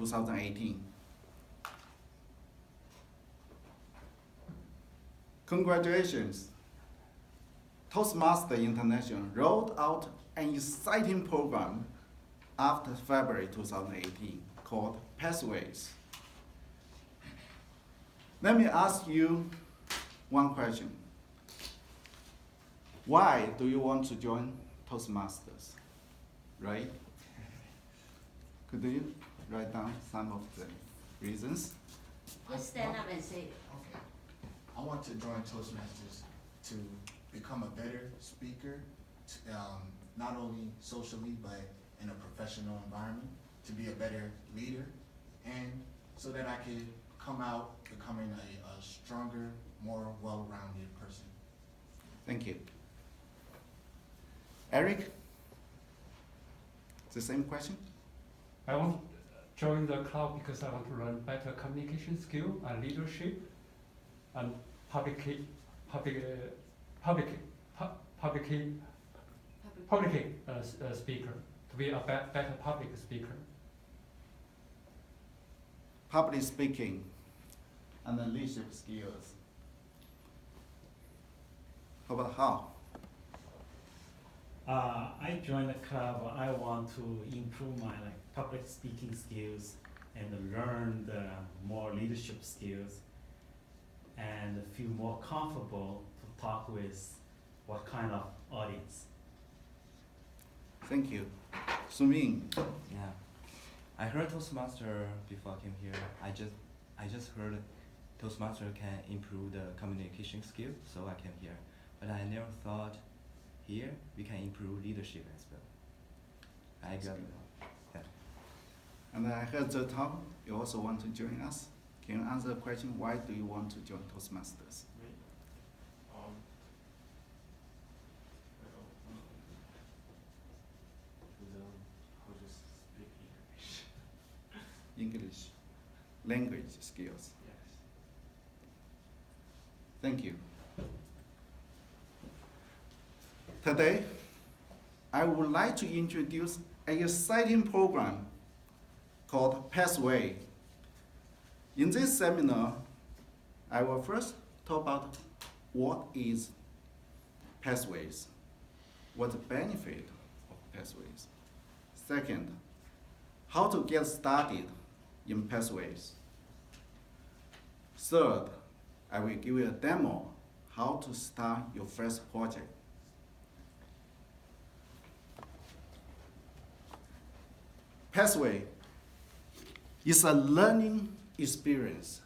2018. Congratulations! Toastmasters International rolled out an exciting program after February 2018 called Pathways. Let me ask you one question. Why do you want to join Toastmasters? Right? Could you write down some of the reasons? Just stand up and say it. Okay. I want to join Toastmasters to become a better speaker, not only socially, but in a professional environment, to be a better leader, and so that I can come out becoming a stronger, more well-rounded person. Thank you. Eric? The same question? I want to join the club because I want to learn better communication skill and leadership and public speaker, to be a better public speaker. Public speaking and the leadership skills. How about how? I joined the club. I want to improve my public speaking skills and learn the more leadership skills and feel more comfortable to talk with what kind of audience. Thank you. Sumin. Yeah, I heard Toastmaster before I came here. I just heard Toastmaster can improve the communication skill, so I came here. But I never thought here we can improve leadership as well. I got that. And I heard Tom, you also want to join us. Can you answer the question, why do you want to join Toastmasters? How to speak English. English language skills. Yes. Thank you. Today, I would like to introduce an exciting program called Pathway. In this seminar, I will first talk about what is pathways, what the benefit of pathways. Second, how to get started in pathways. Third, I will give you a demo how to start your first project. Pathway is a learning experience.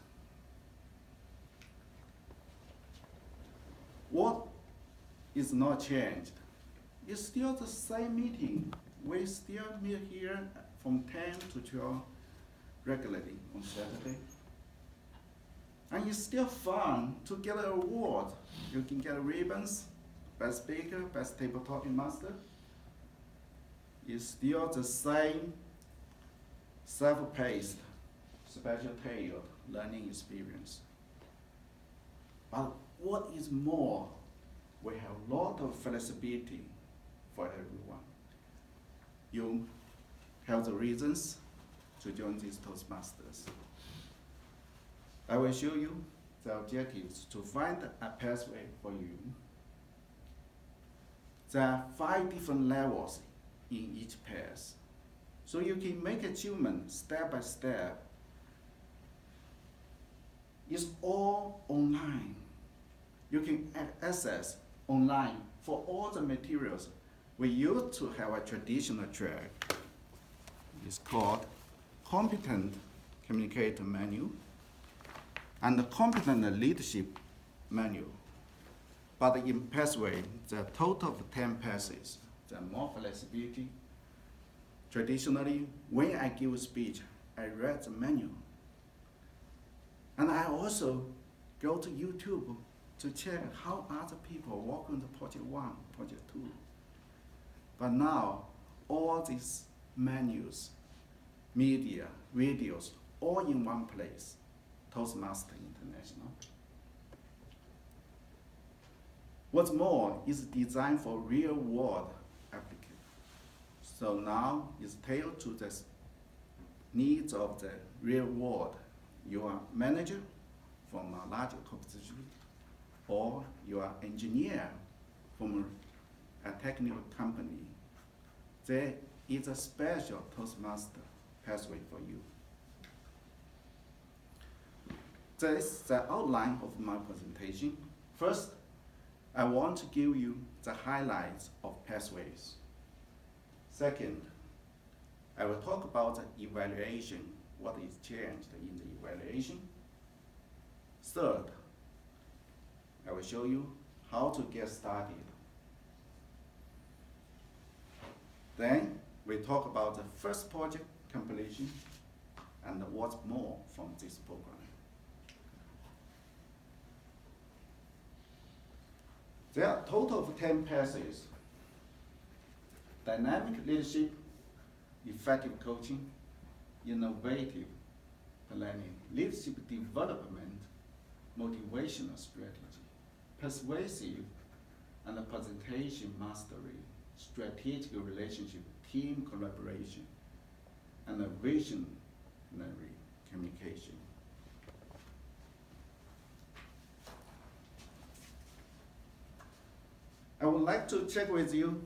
What is not changed? It's still the same meeting. We still meet here from 10 to 12 regularly on Saturday. And it's still fun to get an award. You can get ribbons, best speaker, best table talking master. It's still the same self-paced, special tailored learning experience. But what is more, we have a lot of flexibility for everyone. You have the reasons to join these Toastmasters. I will show you the objectives to find a pathway for you. There are 5 different levels in each path. So you can make achievement step by step. It's all online. You can access online for all the materials. We used to have a traditional track. It's called Competent Communicator Manual and the Competent Leadership Manual. But in Pathway, there are a total of 10 paths. There are more flexibility. Traditionally, when I give a speech, I read the manual. And I also go to YouTube to check how other people work on the project 1, project 2. But now, all these manuals, media, videos, all in one place, Toastmasters International. What's more, it's designed for real-world application. So now it's tailored to the needs of the real world. You are manager from a larger corporation, or you are engineer from a technical company. There is a special Toastmaster pathway for you. This is the outline of my presentation. First, I want to give you the highlights of pathways. Second, I will talk about the evaluation, what is changed in the evaluation. Third, I will show you how to get started. Then we talk about the first project completion and what's more from this program. There are a total of 10 passages: dynamic leadership, effective coaching, innovative planning, leadership development, motivational strategy, persuasive and presentation mastery, strategic relationship, team collaboration, and a visionary communication. I would like to check with you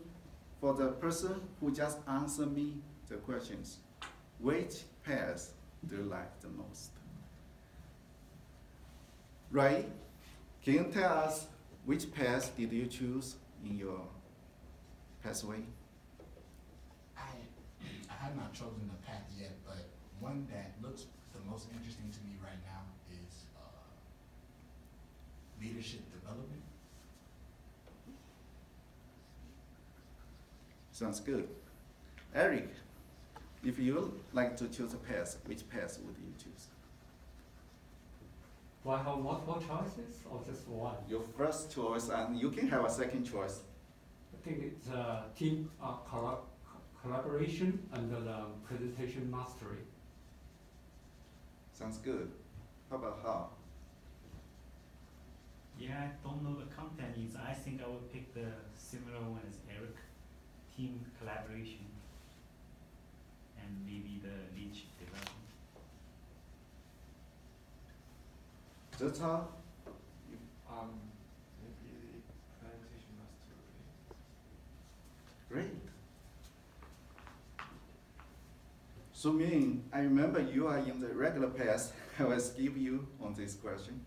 for the person who just answered me the questions. Which path do you like the most? Ray, can you tell us which path did you choose in your pathway? I have not chosen the path yet, but one that looks the most interesting to me right now is leadership development. Sounds good. Eric, if you like to choose a path, which path would you choose? Do I have multiple choices or just one? Your first choice, and you can have a second choice. I think it's team collaboration and the presentation mastery. Sounds good. How about how? Yeah, I don't know the content is. I think I would pick the similar one as Eric. Team collaboration and maybe the leadership development. That's how? Maybe presentation mastery. Great. So mean, I remember you are in the regular path. I will skip you on this question.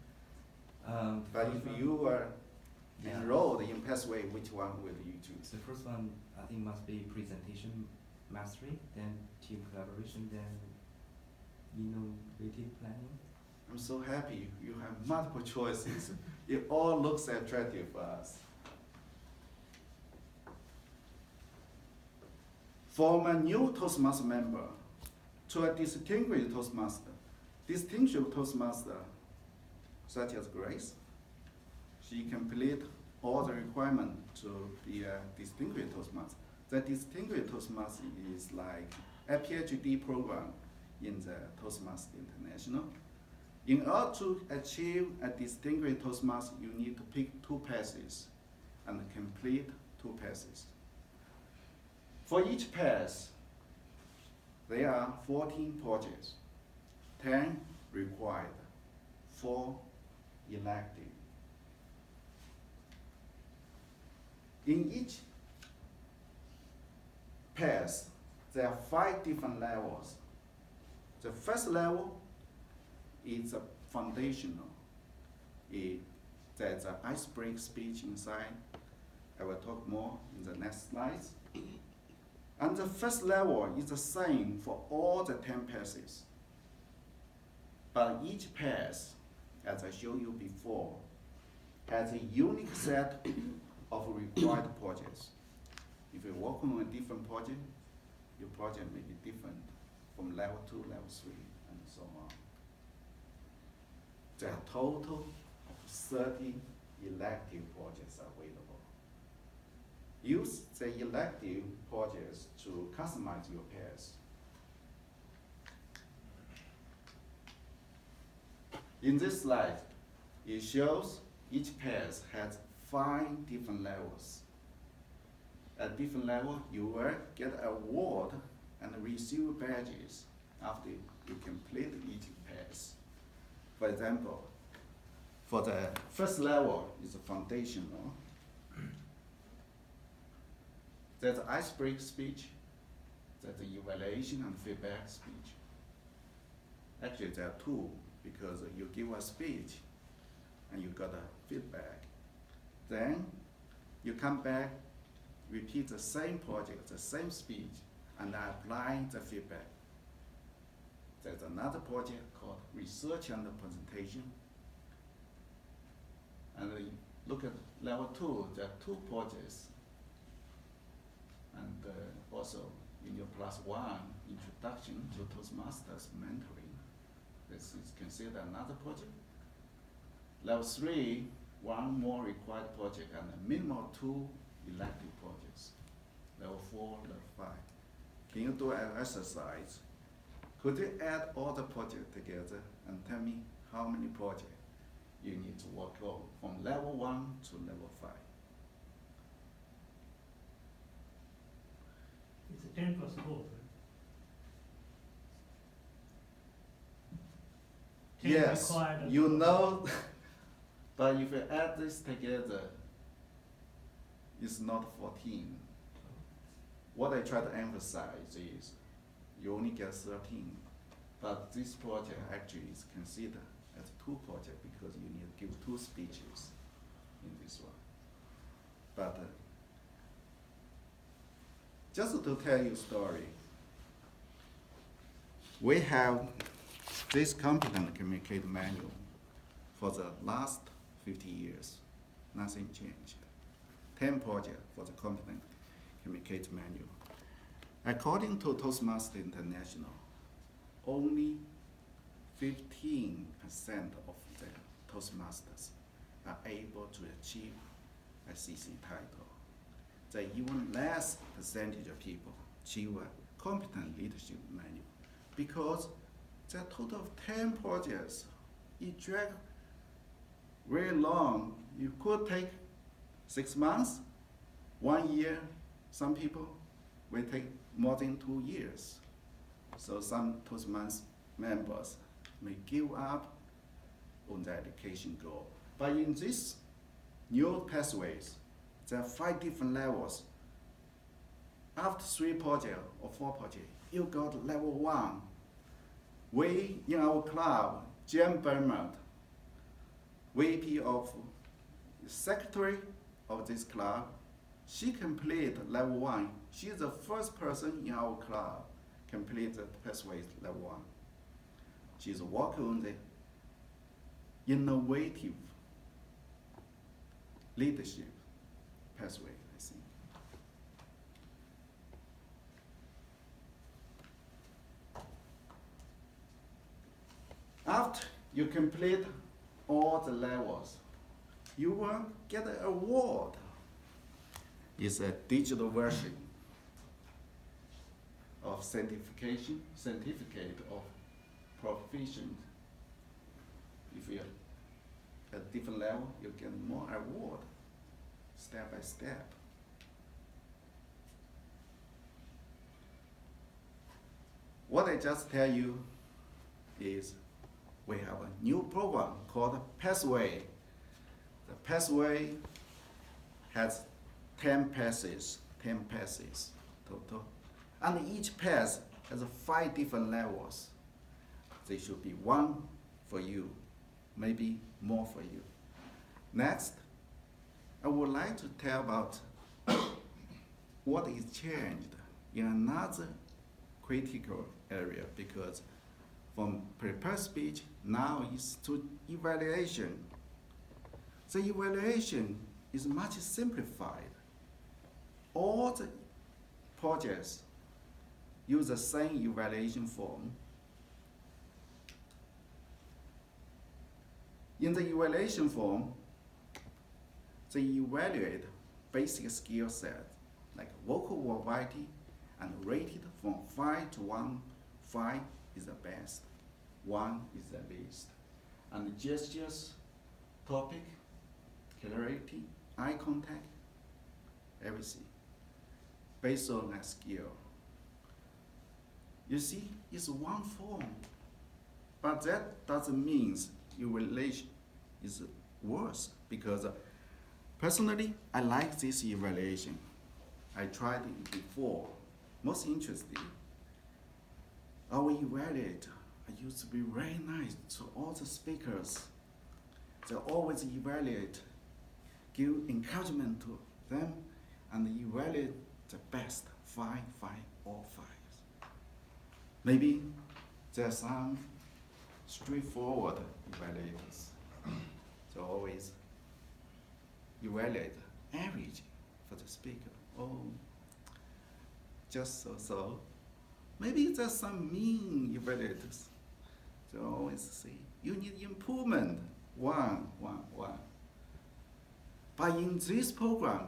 But first if one- you are Yeah. enrolled in pathway, which one will you choose? The first one I think must be presentation mastery, then team collaboration, then innovative planning. I'm so happy you have multiple choices. It all looks attractive for us. For my new Toastmaster member, to a distinguished Toastmaster, such as Grace, she complete all the requirements to be a distinguished Toastmaster. The distinguished Toastmaster is like a PhD program in the Toastmaster International. In order to achieve a distinguished Toastmaster, you need to pick 2 passes and complete 2 passes. For each pass, there are 14 projects, 10 required, 4 elective. In each pass, there are 5 different levels. The first level is a foundational. There's an ice-break speech inside. I will talk more in the next slides. And the first level is the same for all the 10 passes. But each pass, as I showed you before, has a unique set of required projects. If you work on a different project, your project may be different from level 2, level 3, and so on. There are a total of 30 elective projects available. Use the elective projects to customize your pairs. In this slide, it shows each pair has 5 different levels. At different level, you will get an award and receive badges after you complete each pass. For example, for the first level is foundational. There's icebreaker speech, there's the evaluation and feedback speech. Actually, there are two, because you give a speech and you got a feedback. Then you come back, repeat the same project, the same speech, and apply the feedback. There's another project called research and presentation. And look at level 2, there are 2 projects. And also in your +1 introduction to Toastmasters mentoring, this is considered another project. Level 3, 1 more required project and a minimum of 2 elective projects. Level 4, level 5. Can you do an exercise? Could you add all the projects together and tell me how many projects you need to work on from level 1 to level 5? It's a 10 plus both, right? 10 Yes, required and you 12. know, but if you add this together, it's not 14. What I try to emphasize is you only get 13, but this project actually is considered as 2 projects because you need to give 2 speeches in this one. But just to tell you a story, we have this competent communicator manual for the last 50 years. Nothing changed. 10 projects for the competent communicator manual. According to Toastmasters International, only 15% of the Toastmasters are able to achieve a CC title. The even less percentage of people achieve a competent leadership manual because there are a total of 10 projects. It drags very long. You could take 6 months, 1 year. Some people will take more than 2 years. So some Toastmasters members may give up on their education goal. But in this new pathways, there are 5 different levels. After 3 projects or 4 projects, you go to level 1. We, in our club, Jen Bermond, VP of secretary of this club, she completed level 1. She's the first person in our club complete the pathways level 1. She's working on the innovative leadership pathway, I think. After you complete all the levels, you will get an award. It's a digital version of certificate of proficient. If you're at a different level, you get more award, step by step. What I just tell you is we have a new program called Pathway. The Pathway has 10 passes total. And each pass has 5 different levels. There should be 1 for you, maybe more for you. Next, I would like to tell about what is changed in another critical area, because from prepared speech now is to evaluation. The evaluation is much simplified. All the projects use the same evaluation form. In the evaluation form, they evaluate basic skill sets like vocal variety and rated from 5 to 1. 5 is the best, 1 is the least. And gestures, topic, clarity, eye contact, everything based on that skill. You see, it's one form. But that doesn't mean evaluation is worse, because personally, I like this evaluation. I tried it before. Most interesting, our evaluator used to be very nice to all the speakers. They always evaluate, give encouragement to them, and evaluate the best, five, all five. Maybe there's some straightforward evaluators. They always evaluate average for the speaker. Oh, just so. Maybe there's some mean evaluators. They always say, you need improvement, one. But in this program,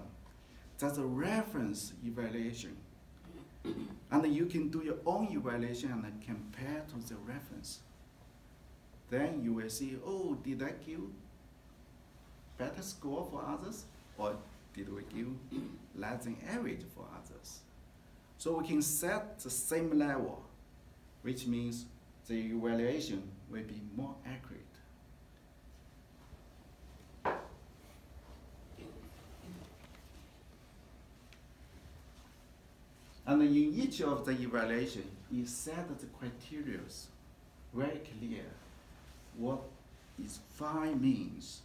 there's a reference evaluation. And you can do your own evaluation and compare to the reference. Then you will see, oh, did I give better score for others? Or did we give less than average for others? So we can set the same level, which means the evaluation will be more accurate. And in each of the evaluation, you set the criteria very clear. What is fine means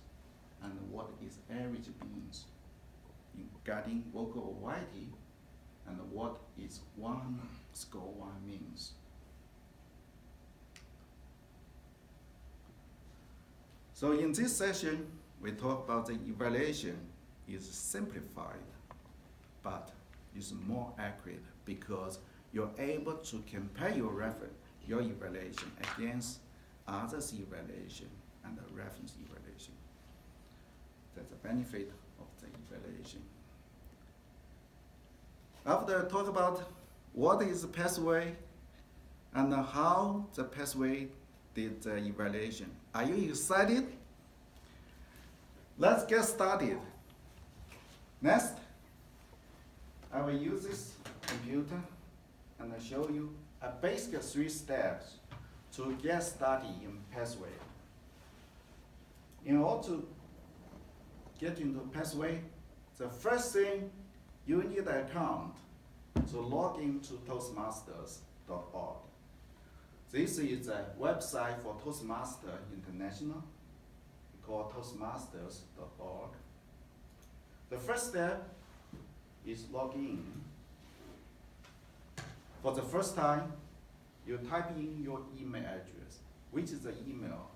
and what is average means regarding vocal variety, and what is score one means. So in this session, we talk about the evaluation is simplified, but is more accurate because you're able to compare your evaluation against others' evaluation and the reference evaluation. That's the benefit of the evaluation. After I talk about what is the pathway and how the pathway did the evaluation. Are you excited? Let's get started. Next, I will use this computer and I'll show you a basic 3 steps to get started in pathway. In order to get into pathway, the first thing, you need an account to log into Toastmasters.org. This is a website for Toastmasters International, called Toastmasters.org. The first step is log in. For the first time, you type in your email address, which is the email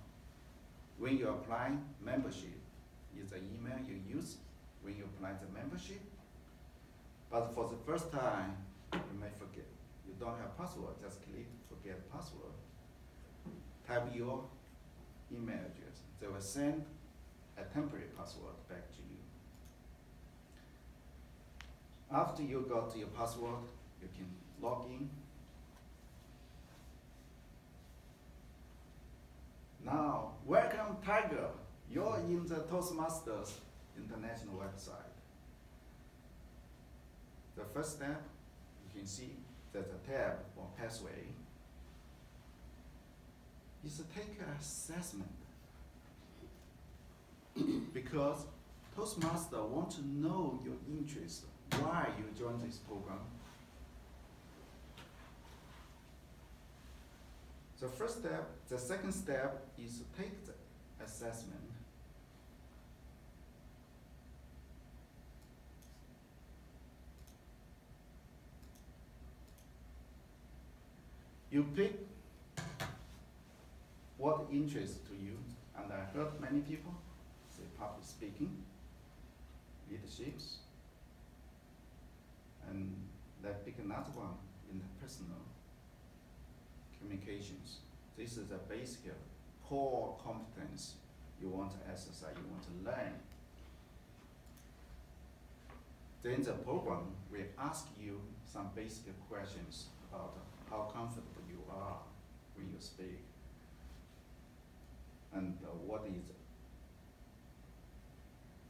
when you apply membership. Is the email you use when you apply the membership. But for the first time, you may forget. You don't have password, just click forget password. Type your email address. They will send a temporary password back to you. After you got your password, you can log in. Now, welcome Tiger. You're in the Toastmasters International website. The first step, you can see there's a tab for pathway. Is to take an assessment. Because Toastmasters want to know your interest, why you joined this program. The first step, the second step is to take the assessment. You pick what interests to you, and I heard many people say public speaking, leaderships, and they pick another one in the personal communications. This is a basic core competence you want to exercise, you want to learn. Then the program will ask you some basic questions about how comfortable you are when you speak, and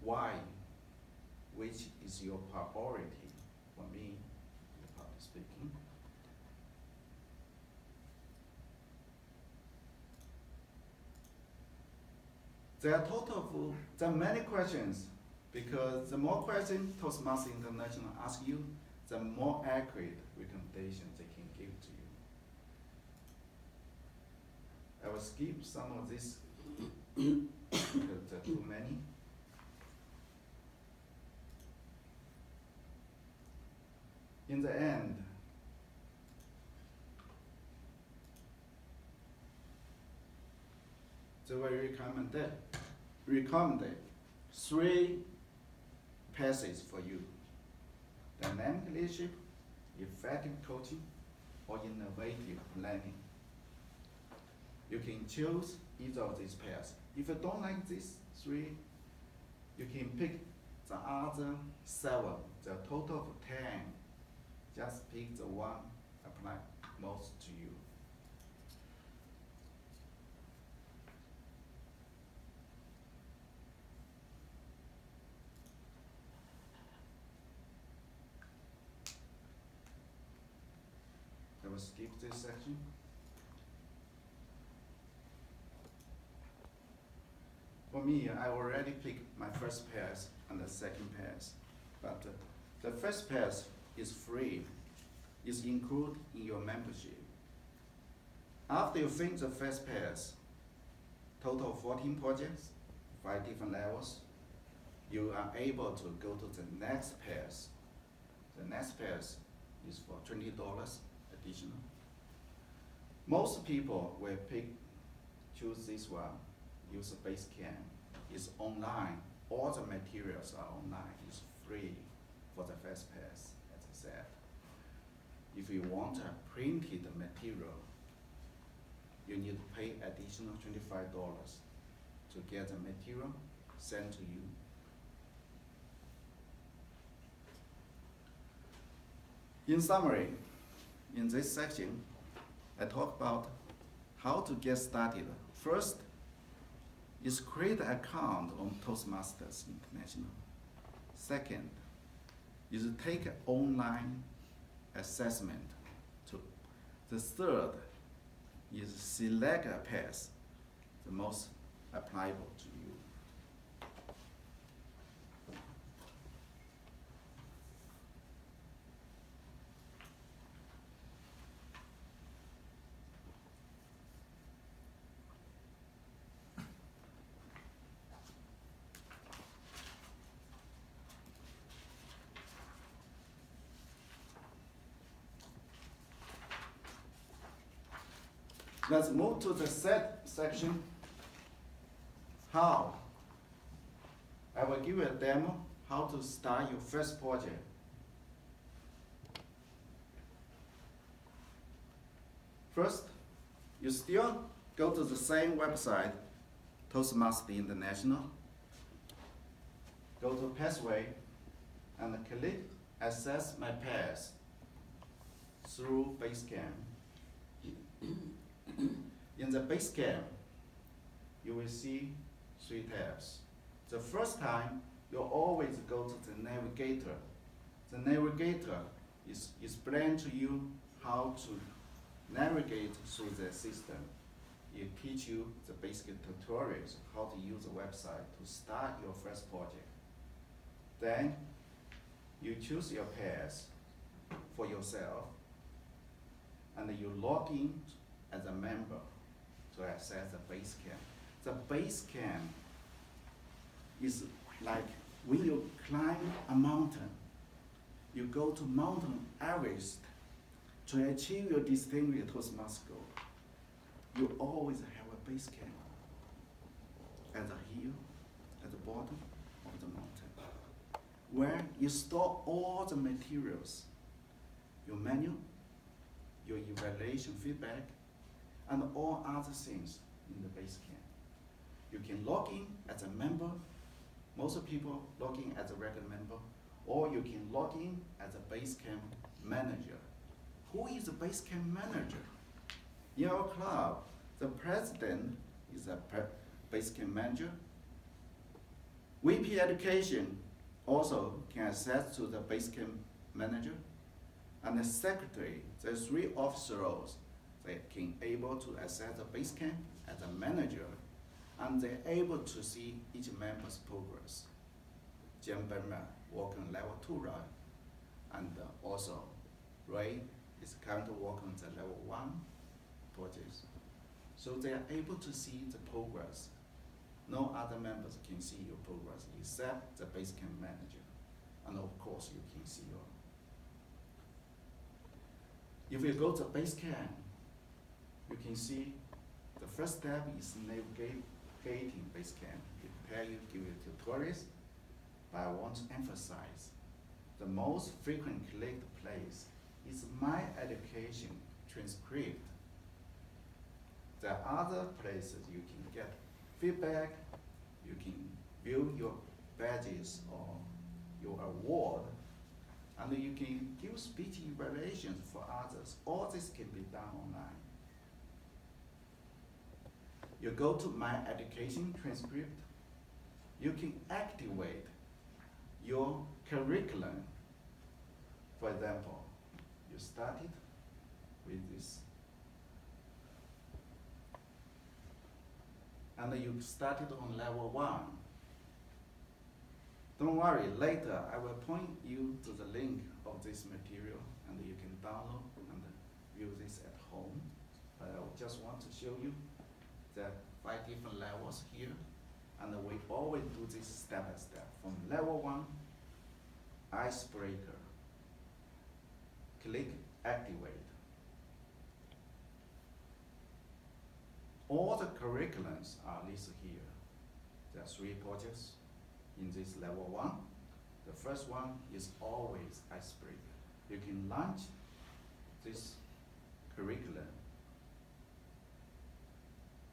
why, which is your priority. For me, the public speaking. There are there are many questions, because the more questions Toastmasters International ask you, the more accurate recommendations they can give to you. I will skip some of this because there are too many. In the end, they will recommend 3 passes for you: dynamic leadership, effective coaching, or innovative planning. You can choose either of these pairs. If you don't like these 3, you can pick the other 7, the total of 10. Just pick the one apply most to you. I will skip this section. For me, I already picked my first pairs and the second pairs, but the first pairs is free, is included in your membership. After you finish the first pairs, total of 14 projects, 5 different levels, you are able to go to the next pairs. The next pairs is for $20 additional. Most people will choose this one, use a Basecamp. It's online, all the materials are online, it's free for the first pairs, as I said. If you want a printed material, you need to pay additional $25 to get the material sent to you. In summary, in this section, I talk about how to get started. First is create an account on Toastmasters International. Second is take an online assessment. The third is select a path, the most applicable to you. Let's move to the set section. How? I will give you a demo how to start your first project. First, you still go to the same website, Toastmasters International. Go to Pathway and click Access My Pairs through Basecamp. In the Basecamp, you will see 3 tabs. The first time, you always go to the navigator. The navigator is explain to you how to navigate through the system. It teach you the basic tutorials, how to use the website to start your first project. Then, you choose your pairs for yourself, and you log in as a member to access the Basecamp. The Basecamp is like when you climb a mountain, you go to Mountain Everest to achieve your distinguished Toastmasters goal. You always have a Basecamp at the hill, at the bottom of the mountain, where you store all the materials, your manual, your evaluation feedback, and all other things in the Basecamp. You can log in as a member. Most people log in as a regular member, or you can log in as a Basecamp manager. Who is a Basecamp manager? In our club, the president is a Basecamp manager. VP Education also can access to the Basecamp manager. And the secretary, the 3 officer roles, they can able to access the Basecamp as a manager. and they're able to see each member's progress. Jim Berman working level 2 run, and also Ray is currently working the level 1 projects. So they are able to see the progress. No other members can see your progress except the Basecamp manager. And of course, you can see your. If you go to Basecamp, you can see the first step is navigating Basecamp. It prepare you, give you tutorials, but I want to emphasize the most frequent clicked place is My Education transcript. There are other places you can get feedback, you can view your badges or your award, and you can give speech evaluations for others. All this can be done online. You go to My Education transcript, you can activate your curriculum. For example, you started with this, and you started on level 1. Don't worry, later I will point you to the link of this material, and you can download and view this at home. But I just want to show you the 5 different levels here, and we always do this step by step. From level 1, icebreaker, click activate. All the curriculums are listed here. There are 3 projects in this level 1. The first one is always icebreaker. You can launch this curriculum.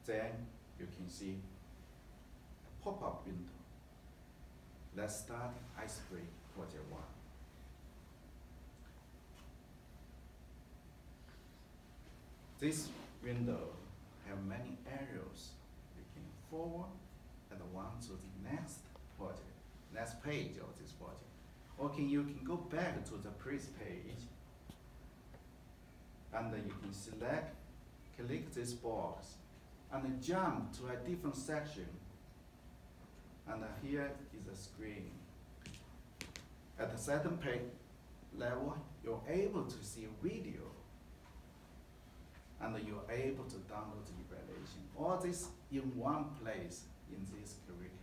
Then you can see a pop-up window. Let's start icebreaker project 1. This window have many arrows. You can forward and one to the next project, next page of this project. Or you can go back to the previous page, and you can select, click this box, and then jump to a different section. And here is a screen. At a certain page level, you're able to see a video, and you're able to download the evaluation. All this in one place in this curriculum.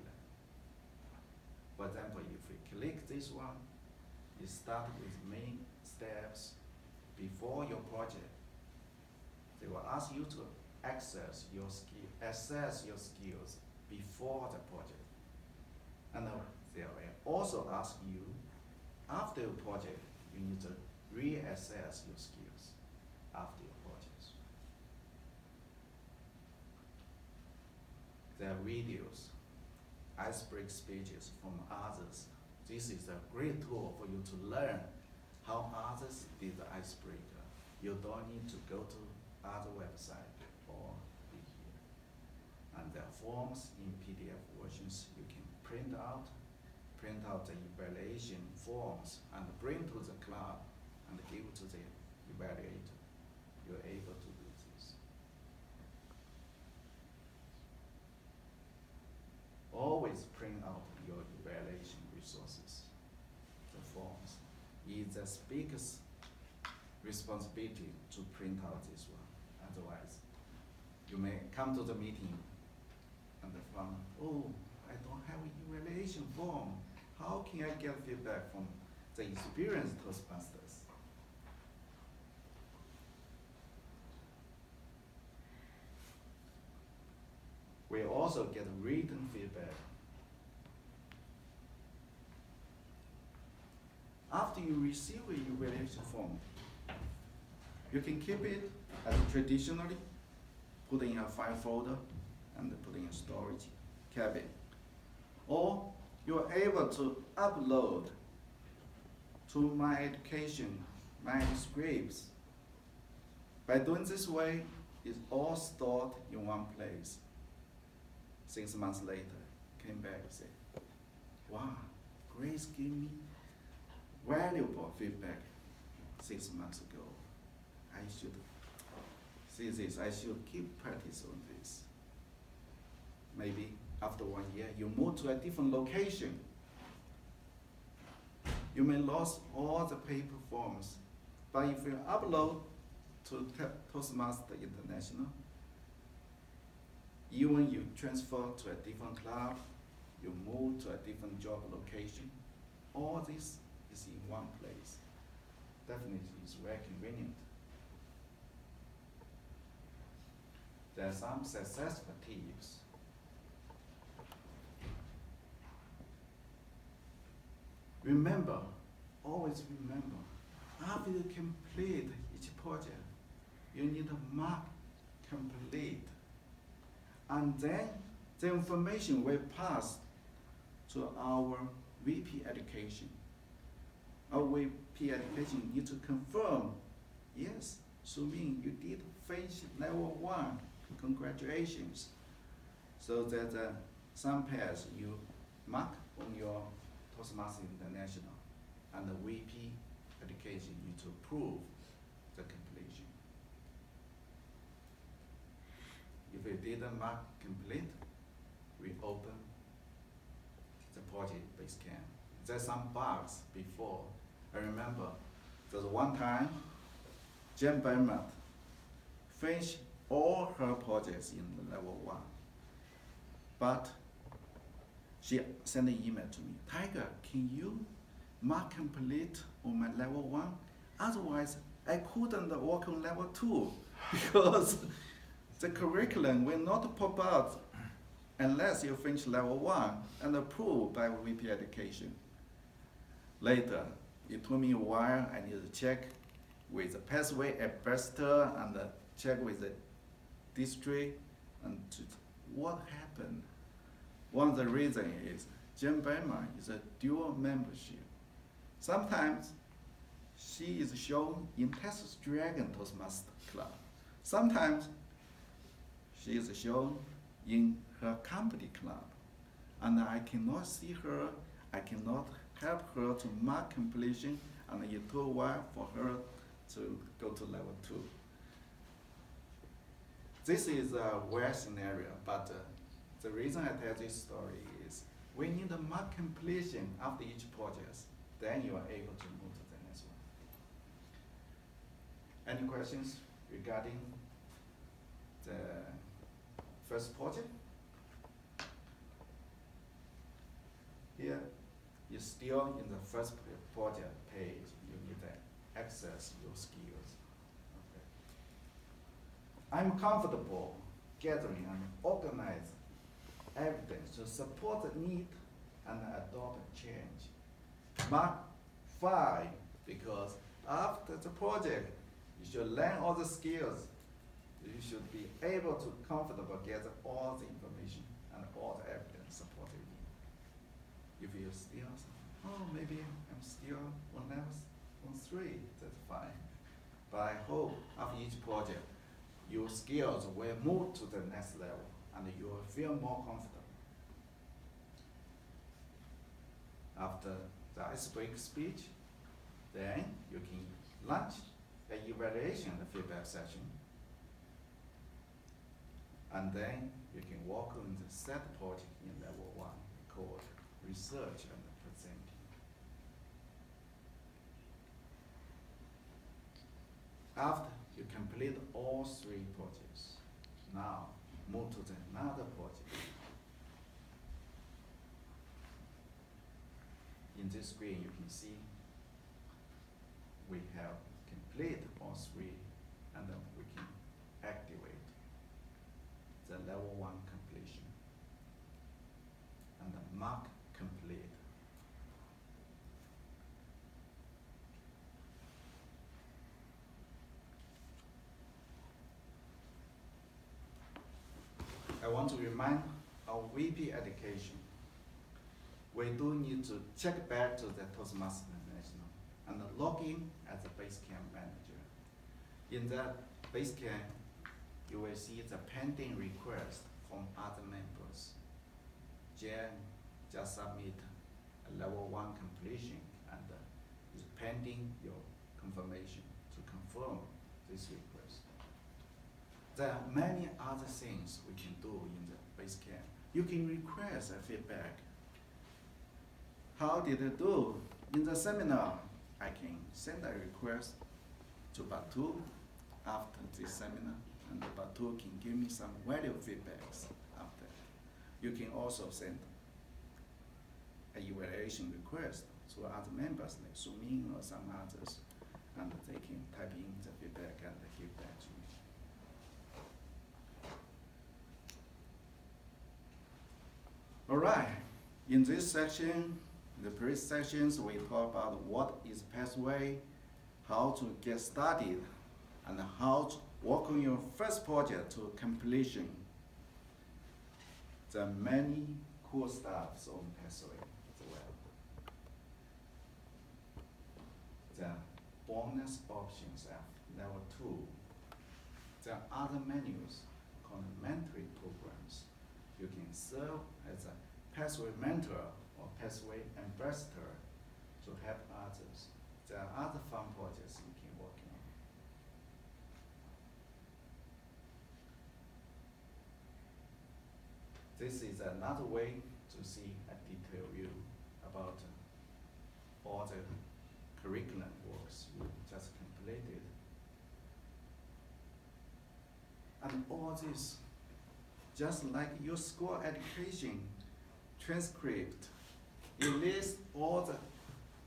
For example, if we click this one, you start with main steps before your project. They will ask you to assess your skills before the project. And they will also ask you, after your project, you need to reassess your skills after your projects. There are videos, icebreaker speeches from others. This is a great tool for you to learn how others did the icebreaker. You don't need to go to other website or be here. And there are forms in PDF versions you can print out the evaluation forms and bring to the club and give to the evaluator. You're able to do this. Always print out your evaluation resources, the forms. It's the speaker's responsibility to print out this one. Otherwise, you may come to the meeting and find, oh, I don't have an evaluation form. How can I get feedback from the experienced Toastmasters? We also get written feedback. After you receive a evaluation form, you can keep it as traditionally, put it in a file folder and put it in a storage cabinet. Or you're able to upload to My Education, My Scripts. By doing this way, it's all stored in one place. 6 months later, came back and said, wow, Grace gave me valuable feedback 6 months ago. I should see this, I should keep practice on this. maybe after 1 year, you move to a different location. You may lose all the paper forms, but if you upload to Toastmasters International, even you transfer to a different club, you move to a different job location, all this is in one place. Definitely it's very convenient. There are some successful tips. Remember, always remember, after you complete each project, you need to mark complete. And then the information will pass to our VP education. Our VP education need to confirm, yes, so mean you did finish level 1, congratulations. So that some pairs you mark on your Toastmasters International, and the VP education need to approve the completion. If you didn't mark complete, we open the project Basecamp. There's some bugs before. I remember there's one time Jen Berman finished all her projects in the level 1. But she sent an email to me, Tiger, can you mark complete on my level 1? Otherwise, I couldn't work on level 2 because the curriculum will not pop out unless you finish level 1 and approved by VP Education. Later, it took me a while. I need to check with the pathway ambassador and check with the district and what happened. One of the reasons is Jen Berman is a dual membership. Sometimes she is shown in Texas Dragon Toastmasters Club. Sometimes she is shown in her company club. And I cannot see her, I cannot help her to mark completion, and it took a while for her to go to level 2. This is a weird scenario, but the reason I tell this story is we need to mark completion after each project, then you are able to move to the next one. Any questions regarding the first project? Here, you're still in the first project page. You need to access your skills. Okay. I'm comfortable gathering and organize evidence to support the need and adopt change. Mark 5, because after the project, you should learn all the skills. You should be able to comfortably gather all the information and all the evidence supporting you. If you're still, maybe I'm still on level 3, that's fine. But I hope after each project, your skills will move to the next level and you will feel more comfortable. After the icebreaker speech, then you can launch the evaluation and feedback session. And then you can work on the set project in level 1 called research and presenting. After you complete all 3 projects, now move to another project. In this screen, you can see we have completed all 3, and then we can activate the level 1 completion and mark complete. I want to remind our VP education, we do need to check back to the Toastmasters International and log in as a Basecamp manager. In that Basecamp, you will see the pending request from other members. Jen just submit a level 1 completion and is pending your confirmation to confirm this request. There are many other things we can do in the Basecamp. You can request a feedback. How did it do in the seminar? I can send a request to Batu after this seminar, and Batu can give me some value feedbacks after. You can also send an evaluation request to other members like Sumin or some others, and they can type in the feedback and give back to me. All right, in this section, the previous sections, we talk about what is pathway, how to get started, and how to work on your first project to completion. There are many cool stuff on pathway as well. There are bonus options at level 2. There are other menus called mentoring programs. You can serve as a pathway mentor or pathway ambassador to help others. There are other fun projects you can work on. This is another way to see a detailed view about all the curriculum works you just completed. And all this, just like your school education transcript, it lists all the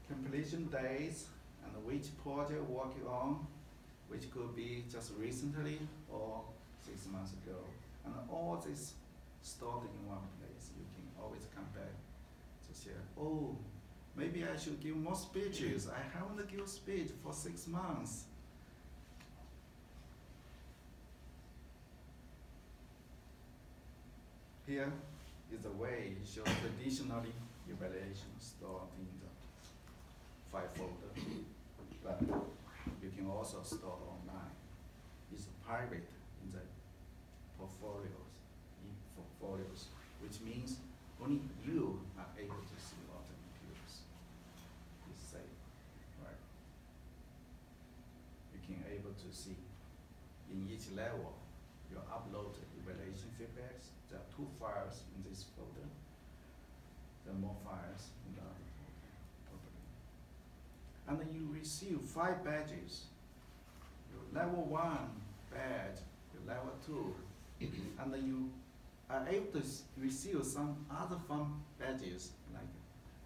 completion dates and which project working on, which could be just recently or 6 months ago. And all this stored in one place. You can always come back to share, oh, maybe I should give more speeches. I haven't given speech for 6 months. Here is the way it shows traditionally evaluation stored in the file folder, but you can also store online. It's private in the portfolios, which means only you are able to see all the materials. It's safe, right? You can able to see in each level you upload evaluation feedbacks. There are 2 files in this folder. There are more files in the other folder. And then you receive 5 badges. Your level 1 badge, your level 2, and then you are able to receive some other fun badges like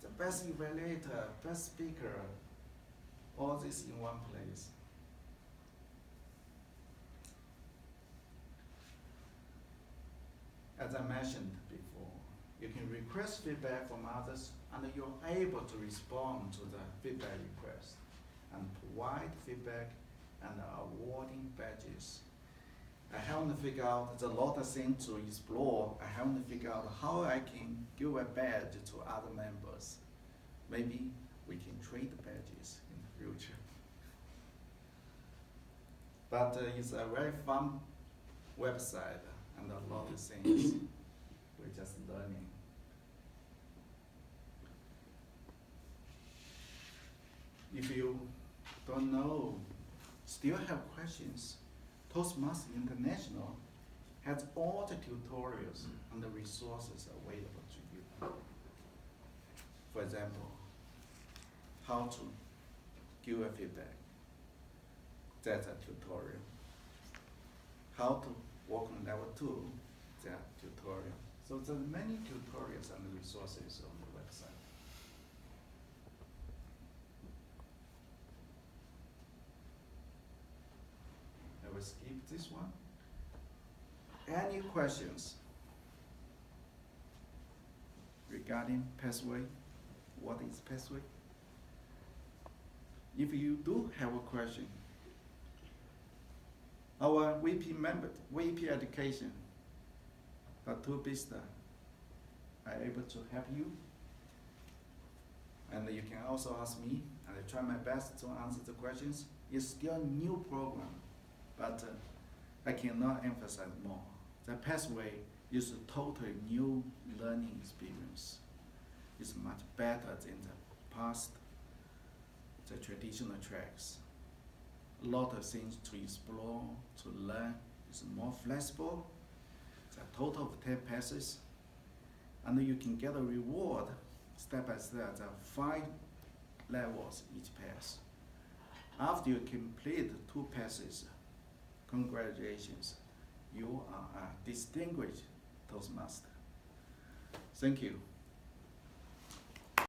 the best evaluator, best speaker, all this in one place. As I mentioned before, you can request feedback from others, and you're able to respond to the feedback request and provide feedback and awarding badges. I haven't figured out, there's a lot of things to explore. I haven't figured out how I can give a badge to other members. Maybe we can trade badges in the future. But it's a very fun website and a lot of things we're just learning. If you don't know, still have questions, Toastmasters International has all the tutorials and the resources available to you. For example, how to give a feedback. That's a tutorial. How to work on level 2, that's a tutorial. So there are many tutorials and resources on the website. I will skip this one. Any questions regarding pathway? What is pathway? If you do have a question, our VP member, VP Education, Batu Bista, are able to help you. And you can also ask me, and I try my best to answer the questions. It's still a new program, but I cannot emphasize more. The pathway is a totally new learning experience. It's much better than the past, the traditional tracks. A lot of things to explore, to learn. It's more flexible. a total of 10 passes, and you can get a reward step by step, 5 levels each pass. After you complete 2 passes, congratulations, you are a distinguished Toastmaster. Thank you.